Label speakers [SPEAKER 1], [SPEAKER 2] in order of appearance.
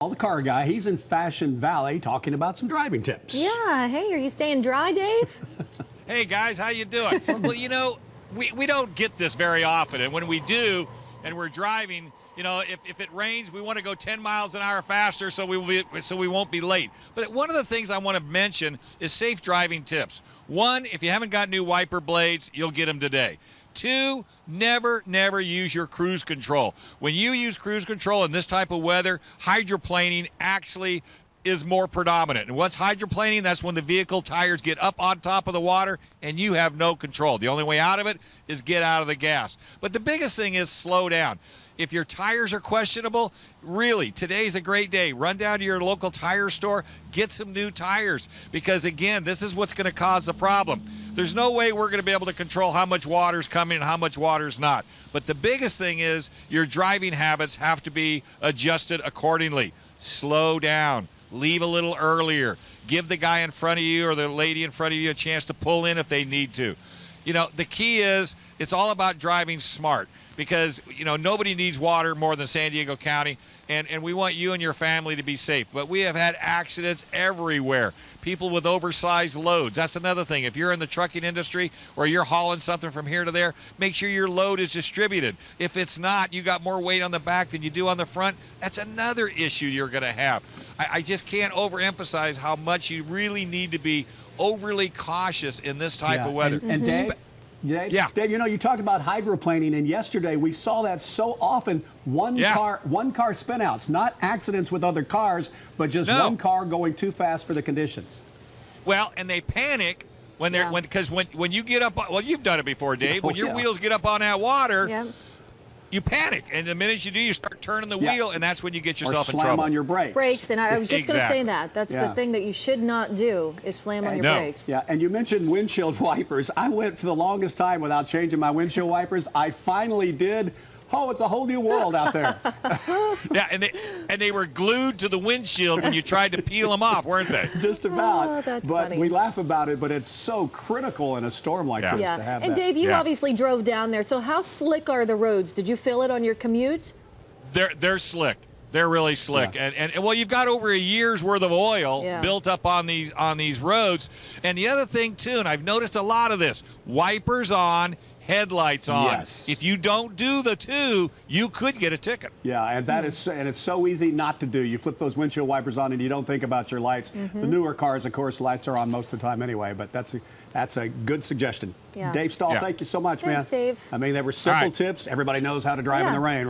[SPEAKER 1] The car guy, he's in Fashion Valley talking about some driving tips.
[SPEAKER 2] Yeah, hey, are you staying dry, Dave?
[SPEAKER 3] Hey guys, how you doing? Well, you know, we don't get this very often, and when we do, and we're driving, you know, if it rains, we want to go 10 miles an hour faster so we won't be late. But one of the things I want to mention is safe driving tips. One, if you haven't got new wiper blades, you'll get them today. Two, never use your cruise control. When you use cruise control in this type of weather, hydroplaning actually is more predominant. And what's hydroplaning? That's when the vehicle tires get up on top of the water and you have no control. The only way out of it is get out of the gas. But the biggest thing is slow down. If your tires are questionable, really, today's a great day. Run down to your local tire store, get some new tires, because again, this is what's going to cause the problem. There's no way we're going to be able to control how much water's coming and how much water's not. But the biggest thing is your driving habits have to be adjusted accordingly. Slow down. Leave a little earlier. Give the guy in front of you or the lady in front of you a chance to pull in if they need to. You know, the key is it's all about driving smart, because, you know, nobody needs water more than San Diego County, and we want you and your family to be safe. But we have had accidents everywhere. People with oversized loads. That's another thing. If you're in the trucking industry or you're hauling something from here to there, make sure your load is distributed. If it's not, you got more weight on the back than you do on the front, that's another issue you're going to have. I just can't overemphasize how much you really need to be overly cautious in this type of weather.
[SPEAKER 1] And Dave, Dave, you know, you talked about hydroplaning, and yesterday we saw that so often. One car spinouts, not accidents with other cars, but just one car going too fast for the conditions.
[SPEAKER 3] Well, and they panic when they're when you get up. Well, you've done it before, Dave. When your wheels get up on that water. You panic, and the minute you do, you start turning the wheel, and that's when you get yourself in trouble.
[SPEAKER 1] Or slam on your brakes.
[SPEAKER 2] And I was just going to say that. That's the thing that you should not do, is slam on your brakes.
[SPEAKER 1] Yeah, and you mentioned windshield wipers. I went for the longest time without changing my windshield wipers. I finally did. Oh, it's a whole new world out there.
[SPEAKER 3] Yeah, and they were glued to the windshield when you tried to peel them off, weren't they?
[SPEAKER 1] Just about.
[SPEAKER 2] Oh, that's
[SPEAKER 1] but
[SPEAKER 2] funny.
[SPEAKER 1] we laugh about it, but it's so critical in a storm like this to have
[SPEAKER 2] and
[SPEAKER 1] that.
[SPEAKER 2] Dave, you obviously drove down there. So how slick are the roads? Did you feel it on your commute?
[SPEAKER 3] They're slick. They're really slick, and well, you've got over a year's worth of oil built up on these roads. And the other thing too, and I've noticed a lot of this: wipers on, headlights on.
[SPEAKER 1] Yes.
[SPEAKER 3] If you don't do the two, you could get a ticket.
[SPEAKER 1] Yeah, and that is, and it's so easy not to do. You flip those windshield wipers on and you don't think about your lights. The newer cars, of course, lights are on most of the time anyway, but that's a good suggestion. Dave Stahl, thank you so much, man.
[SPEAKER 2] Thanks, Dave.
[SPEAKER 1] I mean, they were simple tips. Everybody knows how to drive in the rain.